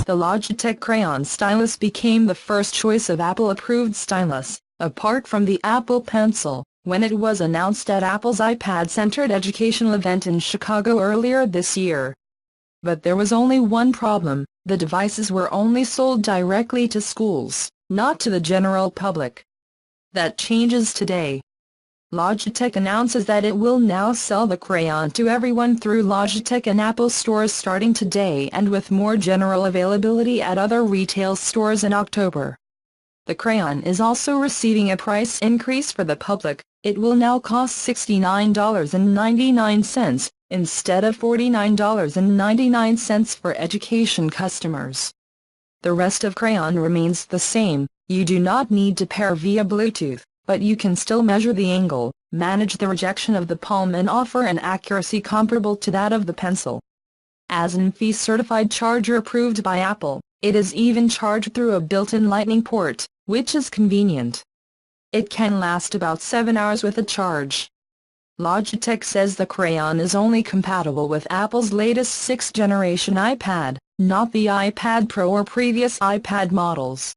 The Logitech Crayon stylus became the first choice of Apple-approved stylus, apart from the Apple Pencil, when it was announced at Apple's iPad-centered educational event in Chicago earlier this year. But there was only one problem: the devices were only sold directly to schools, not to the general public. That changes today. Logitech announces that it will now sell the Crayon to everyone through Logitech and Apple stores starting today, and with more general availability at other retail stores in October. The Crayon is also receiving a price increase for the public. It will now cost $69.99, instead of $49.99 for education customers. The rest of Crayon remains the same. You do not need to pair via Bluetooth, but you can still measure the angle, manage the rejection of the palm, and offer an accuracy comparable to that of the pencil. As an MFi-certified charger approved by Apple, it is even charged through a built-in Lightning port, which is convenient. It can last about 7 hours with a charge. Logitech says the Crayon is only compatible with Apple's latest 6th generation iPad, not the iPad Pro or previous iPad models.